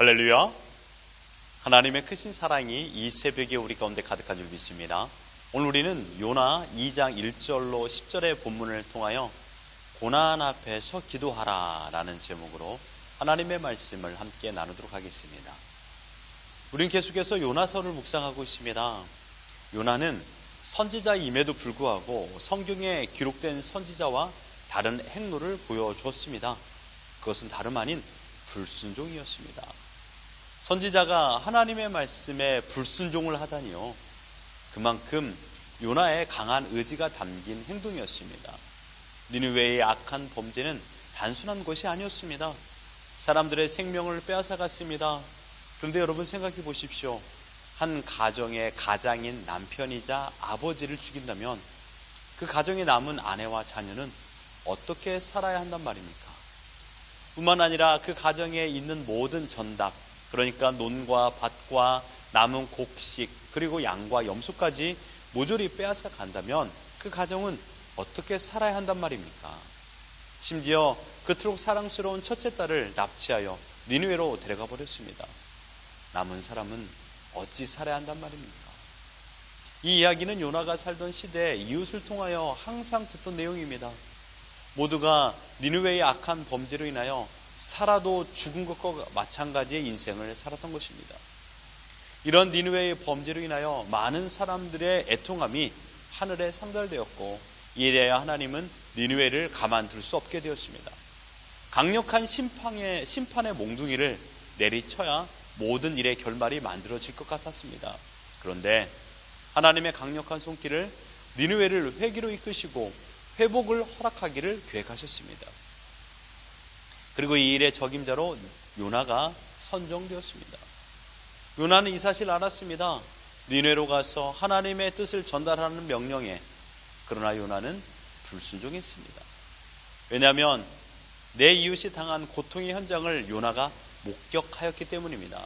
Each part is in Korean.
할렐루야. 하나님의 크신 사랑이 이 새벽에 우리 가운데 가득한 줄 믿습니다. 오늘 우리는 요나 2장 1절로 10절의 본문을 통하여 고난 앞에서 기도하라 라는 제목으로 하나님의 말씀을 함께 나누도록 하겠습니다. 우리는 계속해서 요나서를 묵상하고 있습니다. 요나는 선지자임에도 불구하고 성경에 기록된 선지자와 다른 행로를 보여주었습니다. 그것은 다름 아닌 불순종이었습니다. 선지자가 하나님의 말씀에 불순종을 하다니요, 그만큼 요나의 강한 의지가 담긴 행동이었습니다. 니느웨의 악한 범죄는 단순한 것이 아니었습니다. 사람들의 생명을 빼앗아갔습니다. 그런데 여러분 생각해 보십시오. 한 가정의 가장인 남편이자 아버지를 죽인다면 그 가정에 남은 아내와 자녀는 어떻게 살아야 한단 말입니까? 뿐만 아니라 그 가정에 있는 모든 전답, 그러니까 논과 밭과 남은 곡식, 그리고 양과 염소까지 모조리 빼앗아 간다면 그 가정은 어떻게 살아야 한단 말입니까? 심지어 그토록 사랑스러운 첫째 딸을 납치하여 니느웨로 데려가 버렸습니다. 남은 사람은 어찌 살아야 한단 말입니까? 이 이야기는 요나가 살던 시대에 이웃을 통하여 항상 듣던 내용입니다. 모두가 니느웨의 악한 범죄로 인하여 살아도 죽은 것과 마찬가지의 인생을 살았던 것입니다. 이런 니느웨의 범죄로 인하여 많은 사람들의 애통함이 하늘에 상달되었고, 이에 대하여 하나님은 니느웨를 가만둘 수 없게 되었습니다. 강력한 심판의 몽둥이를 내리쳐야 모든 일의 결말이 만들어질 것 같았습니다. 그런데 하나님의 강력한 손길을 니느웨를 회개로 이끄시고 회복을 허락하기를 계획하셨습니다. 그리고 이 일의 적임자로 요나가 선정되었습니다. 요나는 이 사실을 알았습니다. 니느웨로 가서 하나님의 뜻을 전달하는 명령에, 그러나 요나는 불순종했습니다. 왜냐하면 내 이웃이 당한 고통의 현장을 요나가 목격하였기 때문입니다.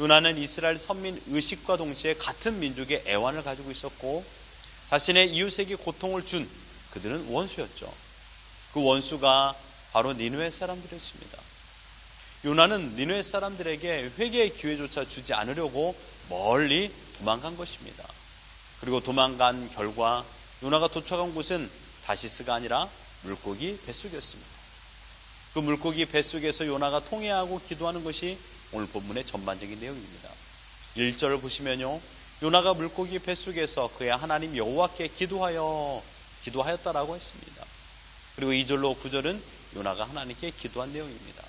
요나는 이스라엘 선민 의식과 동시에 같은 민족의 애환을 가지고 있었고, 자신의 이웃에게 고통을 준 그들은 원수였죠. 그 원수가 바로 니느웨 사람들이었습니다. 요나는 니느웨 사람들에게 회개의 기회조차 주지 않으려고 멀리 도망간 것입니다. 그리고 도망간 결과 요나가 도착한 곳은 다시스가 아니라 물고기 뱃속이었습니다. 그 물고기 뱃속에서 요나가 통회하고 기도하는 것이 오늘 본문의 전반적인 내용입니다. 1절을 보시면요, 요나가 물고기 뱃속에서 그의 하나님 여호와께 기도하였다라고 했습니다. 그리고 2절로 9절은 요나가 하나님께 기도한 내용입니다.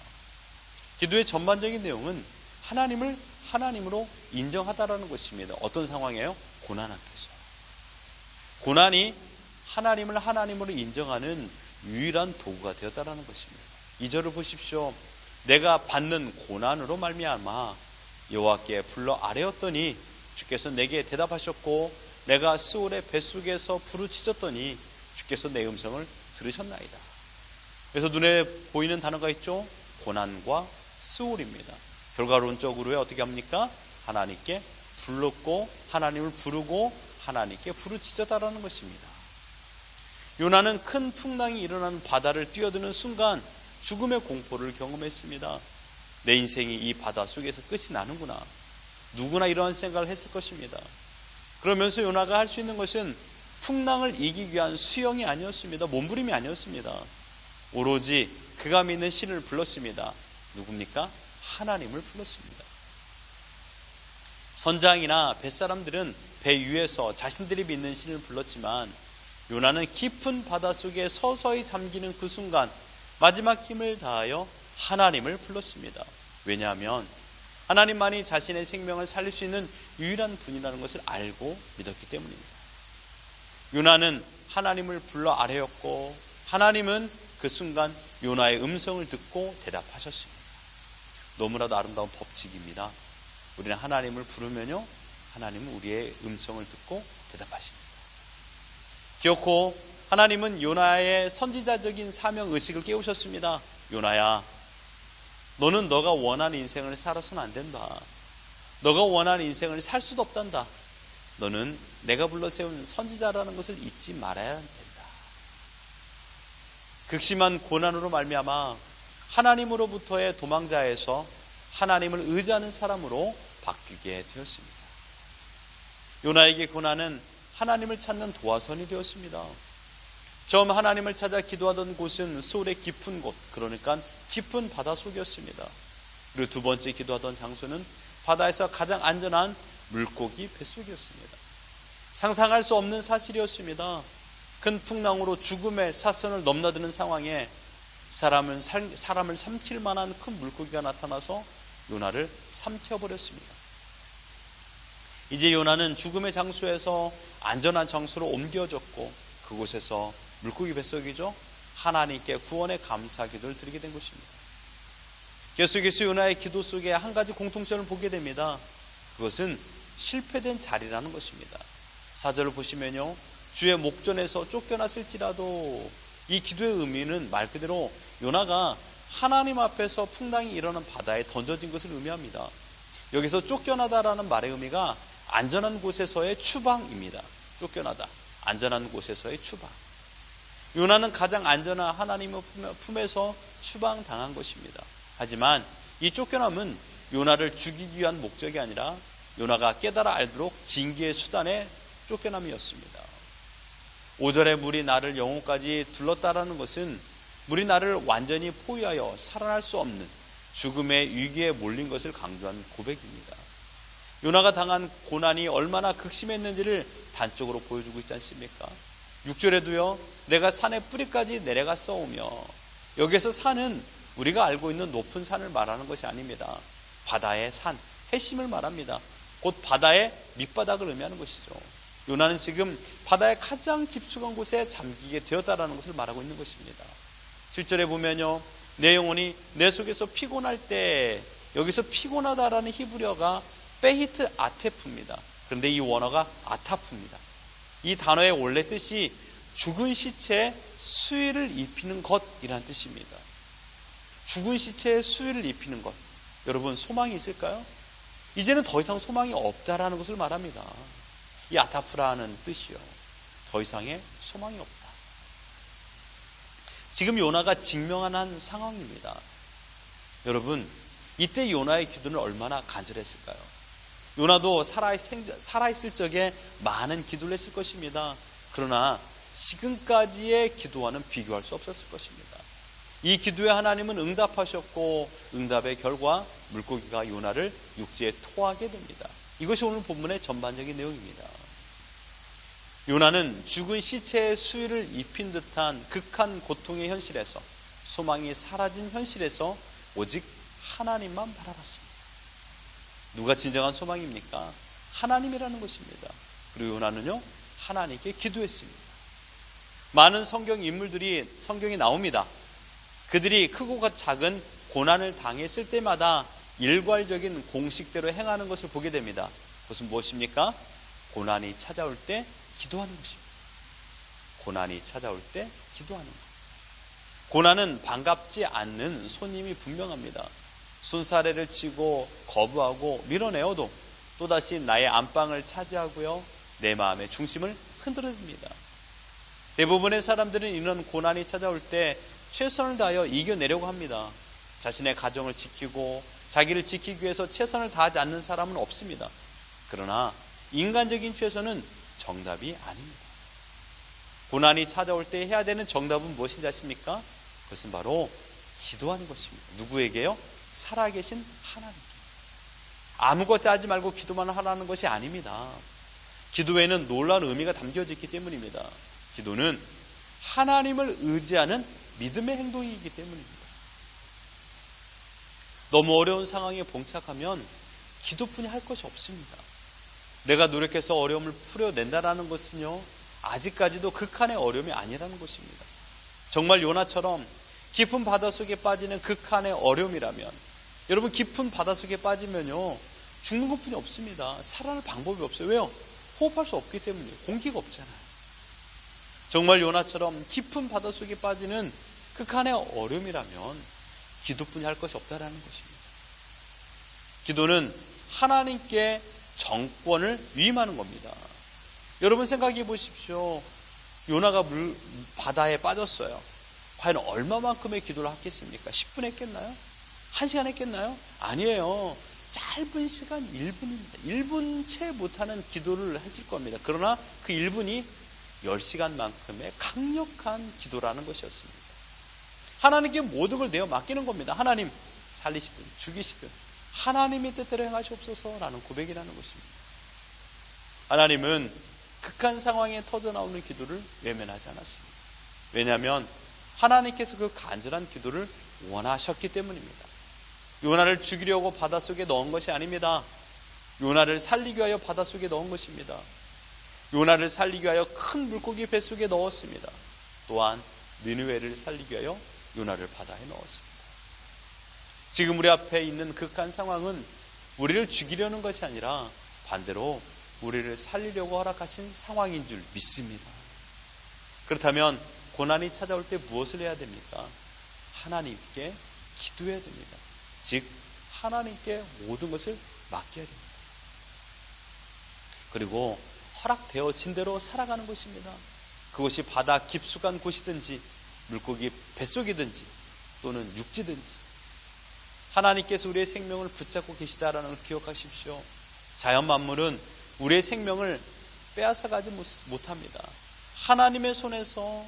기도의 전반적인 내용은 하나님을 하나님으로 인정하다라는 것입니다. 어떤 상황이에요? 고난 앞에서. 고난이 하나님을 하나님으로 인정하는 유일한 도구가 되었다라는 것입니다. 2절을 보십시오. 내가 받는 고난으로 말미암아 여호와께 불러 아뢰었더니 주께서 내게 대답하셨고, 내가 스올의 뱃속에서 부르짖었더니 주께서 내 음성을 들으셨나이다. 그래서 눈에 보이는 단어가 있죠. 고난과 스올입니다. 결과론적으로 어떻게 합니까? 하나님께 불렀고 하나님을 부르고 하나님께 부르짖었다라는 것입니다. 요나는 큰 풍랑이 일어나는 바다를 뛰어드는 순간 죽음의 공포를 경험했습니다. 내 인생이 이 바다 속에서 끝이 나는구나. 누구나 이러한 생각을 했을 것입니다. 그러면서 요나가 할 수 있는 것은 풍랑을 이기기 위한 수영이 아니었습니다. 몸부림이 아니었습니다. 오로지 그가 믿는 신을 불렀습니다. 누굽니까? 하나님을 불렀습니다. 선장이나 뱃사람들은 배 위에서 자신들이 믿는 신을 불렀지만, 요나는 깊은 바닷속에 서서히 잠기는 그 순간 마지막 힘을 다하여 하나님을 불렀습니다. 왜냐하면 하나님만이 자신의 생명을 살릴 수 있는 유일한 분이라는 것을 알고 믿었기 때문입니다. 요나는 하나님을 불러 아뢰었고, 하나님은 그 순간 요나의 음성을 듣고 대답하셨습니다. 너무나도 아름다운 법칙입니다. 우리는 하나님을 부르면요, 하나님은 우리의 음성을 듣고 대답하십니다. 기어코 하나님은 요나의 선지자적인 사명 의식을 깨우셨습니다. 요나야, 너는 너가 원하는 인생을 살아서는 안 된다. 너가 원하는 인생을 살 수도 없단다. 너는 내가 불러 세운 선지자라는 것을 잊지 말아야 된다. 극심한 고난으로 말미암아 하나님으로부터의 도망자에서 하나님을 의지하는 사람으로 바뀌게 되었습니다. 요나에게 고난은 하나님을 찾는 도화선이 되었습니다. 처음 하나님을 찾아 기도하던 곳은 소울의 깊은 곳, 그러니까 깊은 바닷속이었습니다. 그리고 두 번째 기도하던 장소는 바다에서 가장 안전한 물고기 뱃속이었습니다. 상상할 수 없는 사실이었습니다. 큰 풍랑으로 죽음의 사선을 넘나드는 상황에 사람을 삼킬 만한 큰 물고기가 나타나서 요나를 삼켜버렸습니다. 이제 요나는 죽음의 장소에서 안전한 장소로 옮겨졌고 그곳에서 물고기 뱃속이죠. 하나님께 구원의 감사 기도를 드리게 된 것입니다. 계속해서 요나의 기도 속에 한 가지 공통점을 보게 됩니다. 그것은 실패된 자리라는 것입니다. 4절을 보시면요, 주의 목전에서 쫓겨났을지라도, 이 기도의 의미는 말 그대로 요나가 하나님 앞에서 풍랑이 일어난 바다에 던져진 것을 의미합니다. 여기서 쫓겨나다라는 말의 의미가 안전한 곳에서의 추방입니다. 쫓겨나다, 안전한 곳에서의 추방. 요나는 가장 안전한 하나님의 품에서 추방당한 것입니다. 하지만 이 쫓겨남은 요나를 죽이기 위한 목적이 아니라 요나가 깨달아 알도록 징계의 수단의 쫓겨남이었습니다. 5절에 물이 나를 영혼까지 둘렀다라는 것은 물이 나를 완전히 포위하여 살아날 수 없는 죽음의 위기에 몰린 것을 강조한 고백입니다. 요나가 당한 고난이 얼마나 극심했는지를 단적으로 보여주고 있지 않습니까? 6절에도요, 내가 산의 뿌리까지 내려가 싸우며, 여기에서 산은 우리가 알고 있는 높은 산을 말하는 것이 아닙니다. 바다의 산, 해심을 말합니다. 곧 바다의 밑바닥을 의미하는 것이죠. 요나는 지금 바다의 가장 깊숙한 곳에 잠기게 되었다라는 것을 말하고 있는 것입니다. 7절에 보면요, 내 영혼이 내 속에서 피곤할 때, 여기서 피곤하다라는 히브리어가 베히트 아테프입니다. 그런데 이 원어가 아타프입니다. 이 단어의 원래 뜻이 죽은 시체에 수의를 입히는 것이라는 뜻입니다. 죽은 시체에 수의를 입히는 것. 여러분, 소망이 있을까요? 이제는 더 이상 소망이 없다라는 것을 말합니다. 이 아타프라는 뜻이요, 더 이상의 소망이 없다. 지금 요나가 직면한 한 상황입니다. 여러분, 이때 요나의 기도는 얼마나 간절했을까요? 요나도 살아있을 적에 많은 기도를 했을 것입니다. 그러나 지금까지의 기도와는 비교할 수 없었을 것입니다. 이 기도에 하나님은 응답하셨고, 응답의 결과 물고기가 요나를 육지에 토하게 됩니다. 이것이 오늘 본문의 전반적인 내용입니다. 요나는 죽은 시체의 수위를 입힌 듯한 극한 고통의 현실에서, 소망이 사라진 현실에서 오직 하나님만 바라봤습니다. 누가 진정한 소망입니까? 하나님이라는 것입니다. 그리고 요나는요, 하나님께 기도했습니다. 많은 성경 인물들이 성경에 나옵니다. 그들이 크고 작은 고난을 당했을 때마다 일괄적인 공식대로 행하는 것을 보게 됩니다. 그것은 무엇입니까? 고난이 찾아올 때 기도하는 것입니다. 고난이 찾아올 때 기도하는 것. 고난은 반갑지 않는 손님이 분명합니다. 손사래를 치고 거부하고 밀어내어도 또다시 나의 안방을 차지하고요, 내 마음의 중심을 흔들어줍니다. 대부분의 사람들은 이런 고난이 찾아올 때 최선을 다하여 이겨내려고 합니다. 자신의 가정을 지키고 자기를 지키기 위해서 최선을 다하지 않는 사람은 없습니다. 그러나 인간적인 최선은 정답이 아닙니다. 고난이 찾아올 때 해야 되는 정답은 무엇인지 아십니까? 그것은 바로 기도하는 것입니다. 누구에게요? 살아계신 하나님께. 아무것도 하지 말고 기도만 하라는 것이 아닙니다. 기도에는 놀라운 의미가 담겨져 있기 때문입니다. 기도는 하나님을 의지하는 믿음의 행동이기 때문입니다. 너무 어려운 상황에 봉착하면 기도뿐이 할 것이 없습니다. 내가 노력해서 어려움을 풀어낸다라는 것은요, 아직까지도 극한의 어려움이 아니라는 것입니다. 정말 요나처럼 깊은 바닷속에 빠지는 극한의 어려움이라면, 여러분, 깊은 바닷속에 빠지면요, 죽는 것뿐이 없습니다. 살아날 방법이 없어요. 왜요? 호흡할 수 없기 때문이에요. 공기가 없잖아요. 정말 요나처럼 깊은 바닷속에 빠지는 극한의 어려움이라면 기도뿐이 할 것이 없다라는 것입니다. 기도는 하나님께 정권을 위임하는 겁니다. 여러분, 생각해 보십시오. 요나가 바다에 빠졌어요. 과연 얼마만큼의 기도를 하겠습니까? 10분 했겠나요? 1시간 했겠나요? 아니에요. 짧은 시간 1분입니다. 1분 채 못하는 기도를 했을 겁니다. 그러나 그 1분이 10시간만큼의 강력한 기도라는 것이었습니다. 하나님께 모든 걸 내어 맡기는 겁니다. 하나님 살리시든 죽이시든 하나님의 뜻대로 행하시옵소서라는 고백이라는 것입니다. 하나님은 극한 상황에 터져나오는 기도를 외면하지 않았습니다. 왜냐하면 하나님께서 그 간절한 기도를 원하셨기 때문입니다. 요나를 죽이려고 바닷속에 넣은 것이 아닙니다. 요나를 살리기 위하여 바닷속에 넣은 것입니다. 요나를 살리기 위하여 큰 물고기 뱃속에 넣었습니다. 또한 느느웨를 살리기 위하여 요나를 바다에 넣었습니다. 지금 우리 앞에 있는 극한 상황은 우리를 죽이려는 것이 아니라 반대로 우리를 살리려고 허락하신 상황인 줄 믿습니다. 그렇다면 고난이 찾아올 때 무엇을 해야 됩니까? 하나님께 기도해야 됩니다. 즉 하나님께 모든 것을 맡겨야 됩니다. 그리고 허락되어진 대로 살아가는 것입니다. 그것이 바다 깊숙한 곳이든지 물고기 뱃속이든지 또는 육지든지 하나님께서 우리의 생명을 붙잡고 계시다라는 걸 기억하십시오. 자연 만물은 우리의 생명을 빼앗아가지 못합니다. 하나님의 손에서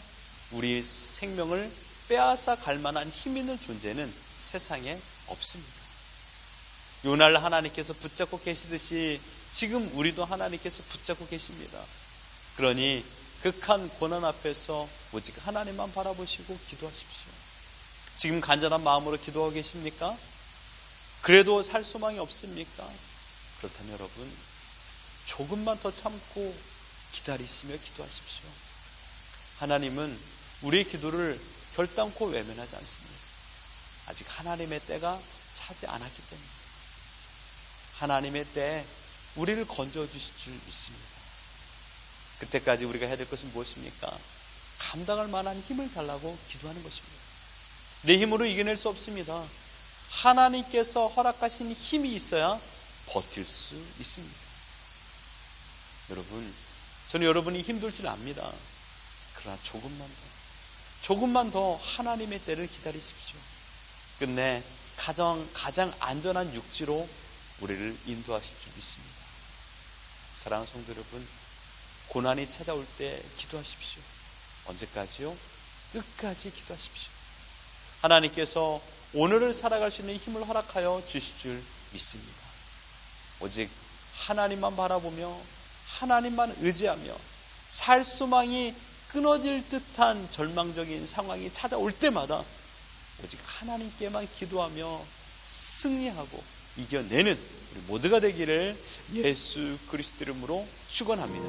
우리의 생명을 빼앗아 갈 만한 힘 있는 존재는 세상에 없습니다. 요나를 하나님께서 붙잡고 계시듯이 지금 우리도 하나님께서 붙잡고 계십니다. 그러니 극한 고난 앞에서 오직 하나님만 바라보시고 기도하십시오. 지금 간절한 마음으로 기도하고 계십니까? 그래도 살 소망이 없습니까? 그렇다면 여러분 조금만 더 참고 기다리시며 기도하십시오. 하나님은 우리의 기도를 결단코 외면하지 않습니다. 아직 하나님의 때가 차지 않았기 때문입니다. 하나님의 때에 우리를 건져주실 줄 믿습니다. 그때까지 우리가 해야 될 것은 무엇입니까? 감당할 만한 힘을 달라고 기도하는 것입니다. 내 힘으로 이겨낼 수 없습니다. 하나님께서 허락하신 힘이 있어야 버틸 수 있습니다. 여러분, 저는 여러분이 힘들 줄 압니다. 그러나 조금만 더 하나님의 때를 기다리십시오. 끝내 가장 안전한 육지로 우리를 인도하실 줄 믿습니다. 사랑하는 성도 여러분, 고난이 찾아올 때 기도하십시오. 언제까지요? 끝까지 기도하십시오. 하나님께서 오늘을 살아갈 수 있는 힘을 허락하여 주실 줄 믿습니다. 오직 하나님만 바라보며 하나님만 의지하며 살 소망이 끊어질 듯한 절망적인 상황이 찾아올 때마다 오직 하나님께만 기도하며 승리하고 이겨내는 우리 모두가 되기를 예수 그리스도 이름으로 축원합니다.